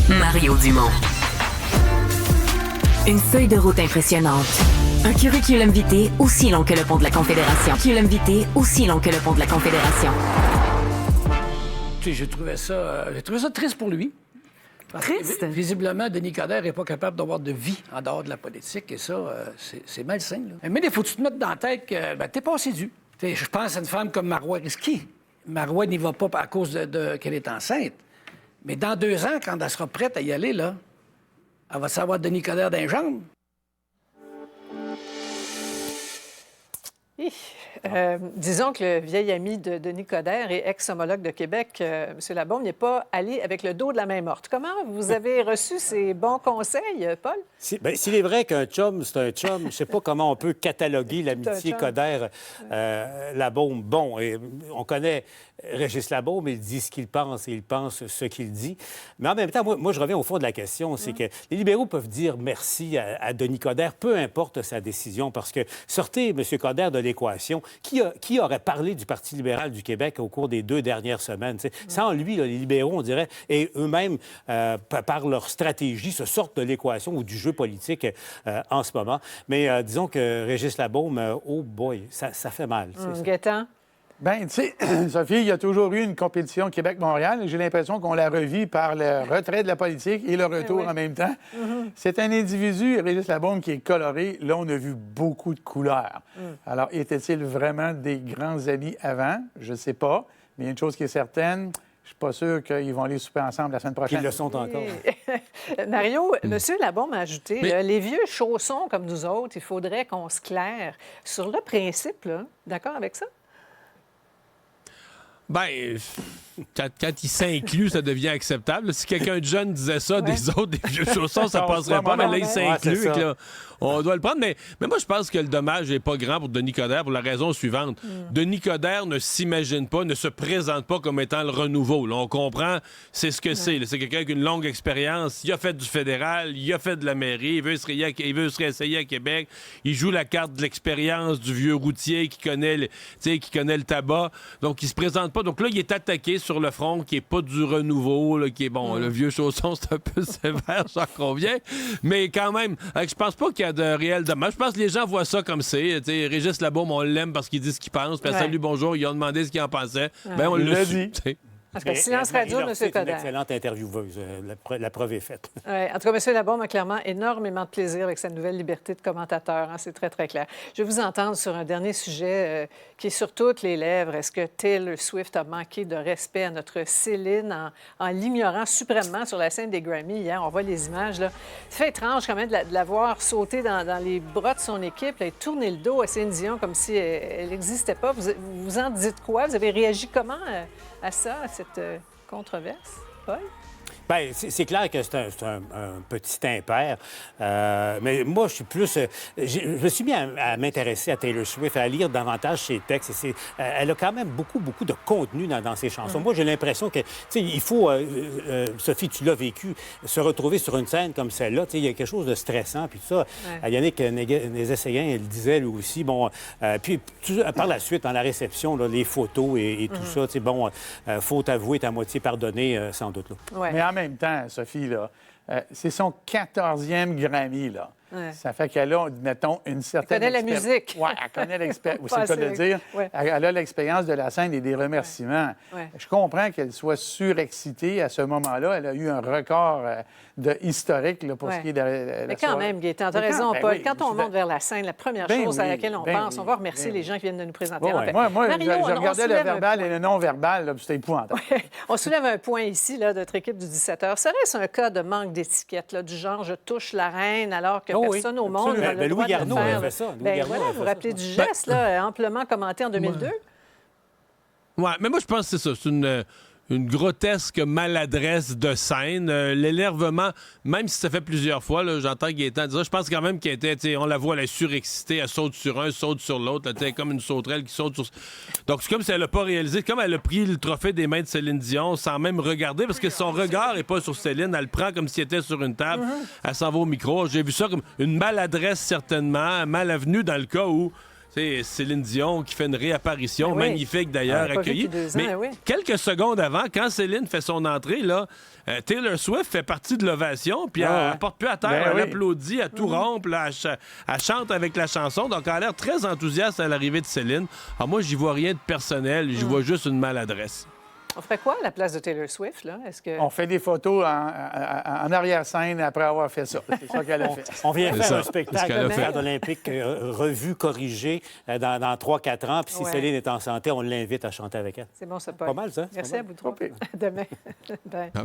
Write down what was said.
Mario Dumont. Une feuille de route impressionnante. Un curriculum vitae aussi long que le pont de la Confédération. Curriculum vitae aussi long que le pont de la Confédération. J'ai trouvé ça triste pour lui. Triste? Visiblement, Denis Coderre n'est pas capable d'avoir de vie en dehors de la politique. Et ça, c'est malsain. Là. Mais il faut que tu te mettre dans la tête que t'es pas assidu. Je pense à une femme comme Marois Risky. Marois n'y va pas à cause qu'elle est enceinte. Mais dans 2 ans, quand elle sera prête à y aller, là, elle va savoir Denis Coderre dans les jambes. Disons que le vieil ami de Denis Coderre et ex-homologue de Québec, M. Labaume, n'est pas allé avec le dos de la main morte. Comment vous avez reçu ces bons conseils, Paul? S'il est vrai qu'un chum, c'est un chum, je ne sais pas comment on peut cataloguer l'amitié Coderre-Labaume. Bon, on connaît Régis Labaume, il dit ce qu'il pense et il pense ce qu'il dit. Mais en même temps, moi je reviens au fond de la question, c'est que les libéraux peuvent dire merci à Denis Coderre, peu importe sa décision, parce que sortez M. Coderre de l'équation. Qui aurait parlé du Parti libéral du Québec au cours des 2 dernières semaines? Sans lui, là, les libéraux, on dirait, et eux-mêmes, par leur stratégie, se sortent de l'équation ou du jeu politique en ce moment. Mais disons que Régis Labaume, oh boy, ça fait mal. Gaétan? Bien, tu sais, Sophie, il y a toujours eu une compétition Québec-Montréal. J'ai l'impression qu'on la revit par le retrait de la politique et le retour en même temps. C'est un individu, Régis Labaume, qui est coloré. Là, on a vu beaucoup de couleurs. Alors, étaient-ils vraiment des grands amis avant? Je ne sais pas. Mais il y a une chose qui est certaine. Je ne suis pas sûr qu'ils vont aller souper ensemble la semaine prochaine. Qu'ils le sont encore. Mario, M. Labaume a ajouté, là, les vieux chaussons comme nous autres, il faudrait qu'on se claire. Sur le principe, là, d'accord avec ça? Ben, quand il s'inclut, ça devient acceptable. Si quelqu'un de jeune disait ça, des autres, des vieux chaussons, ça passerait pas. Mais là, il s'inclut. On doit le prendre. Mais moi, je pense que le dommage n'est pas grand pour Denis Coderre pour la raison suivante. Denis Coderre ne s'imagine pas, ne se présente pas comme étant le renouveau. Là, on comprend, c'est ce que c'est. C'est quelqu'un avec une longue expérience. Il a fait du fédéral, il a fait de la mairie, il veut se réessayer à Québec. Il joue la carte de l'expérience du vieux routier qui connaît le tabac. Donc, il se présente pas. Donc là, il est attaqué sur le front, qui est pas du renouveau, là, qui est bon. Le vieux chausson, c'est un peu sévère, j'en conviens. Mais quand même, je pense pas qu'il y a de réel dommage. Je pense que les gens voient ça comme c'est. Régis Labaume, on l'aime parce qu'il dit ce qu'il pense. Puis salut, bonjour, ils ont demandé ce qu'il en pensait. Ben, on l'a dit. Parce que silence radio, M. Coderre. C'est une excellente intervieweuse. La preuve est faite. En tout cas, M. Labaume a clairement énormément de plaisir avec sa nouvelle liberté de commentateur. C'est très, très clair. Je vais vous entendre sur un dernier sujet qui est sur toutes les lèvres. Est-ce que Taylor Swift a manqué de respect à notre Céline en l'ignorant suprêmement sur la scène des Grammy hier? On voit les images, là. C'est fait étrange quand même de la voir sauter dans les bras de son équipe là, et tourner le dos à Céline Dion comme si elle n'existait pas. Vous en dites quoi? Vous avez réagi comment à ça, à cette controverse, Paul? Bien, c'est clair que c'est un petit impair. Mais moi, je suis plus... je me suis mis à m'intéresser à Taylor Swift, à lire davantage ses textes. Elle a quand même beaucoup de contenu dans ses chansons. Moi, j'ai l'impression que, tu sais, il faut... Sophie, tu l'as vécu, se retrouver sur une scène comme celle-là. Tu sais, il y a quelque chose de stressant. Puis ça, Yannick Nézet-Séguin, elle disait, lui aussi. Bon, puis par la suite, dans la réception, là, les photos et tout ça, tu sais, bon, faute avouée est à moitié pardonnée, sans doute. Là. Ouais. Mais en même temps, Sophie, là, c'est son 14e Grammy, là. Ouais. Ça fait qu'elle a, mettons, une certaine... Elle connaît la musique. Oui, elle connaît l'expérience. C'est le dire. Ouais. Elle a l'expérience de la scène et des remerciements. Ouais. Je comprends qu'elle soit surexcitée à ce moment-là. Elle a eu un record historique là, pour ce qui est de la Mais quand même, Gaétan, tu as raison, Paul. Oui, quand on monte vers la scène, la première chose à laquelle on pense, on va remercier les gens qui viennent de nous présenter. Moi, Mario, je regardais le verbal et le non-verbal, là, puis c'était épouvantable. On soulève un point ici, là, de notre équipe du 17h. Serait-ce un cas de manque d'étiquette, là, du genre « je touche la reine » alors que personne au monde n'a le droit de le Louis faire? Garneau avait ça. Voilà, vous vous rappelez du geste, là, amplement commenté en 2002? Oui, mais moi, je pense que c'est ça. C'est une grotesque maladresse de scène. L'énervement, même si ça fait plusieurs fois, là, j'entends Gaétan dire ça, je pense quand même qu'elle était, on la voit, elle est surexcitée, elle saute sur un, saute sur l'autre, elle comme une sauterelle qui saute sur... Donc, c'est comme si elle n'a pas réalisé, comme elle a pris le trophée des mains de Céline Dion sans même regarder, parce que son regard n'est pas sur Céline, elle le prend comme si elle était sur une table, elle s'en va au micro. J'ai vu ça comme une maladresse, certainement, mal avenue dans le cas où C'est Céline Dion qui fait une réapparition, Ben oui. magnifique d'ailleurs, On l'a pas vu accueillie. depuis 2 ans, Mais oui. quelques secondes avant, quand Céline fait son entrée, là, Taylor Swift fait partie de l'ovation, puis elle ne porte plus à terre, Ben elle oui. applaudit, elle tout rompt, là, elle chante avec la chanson, donc elle a l'air très enthousiaste à l'arrivée de Céline. Alors moi, j'y vois rien de personnel, j'y vois juste une maladresse. On ferait quoi à la place de Taylor Swift, là? Est-ce que... On fait des photos en arrière-scène après avoir fait ça. C'est ça qu'elle a fait. On vient C'est faire ça. un C'est spectacle ce qu'elle a de fait. cadre olympique revu, corrigé dans 3-4 ans. Puis si Ouais. Céline est en santé, on l'invite à chanter avec elle. C'est bon, ça, Paul. Pas mal, ça. Merci Pas à mal. vous trois. Pas pire. À demain. Bye. Ah ben,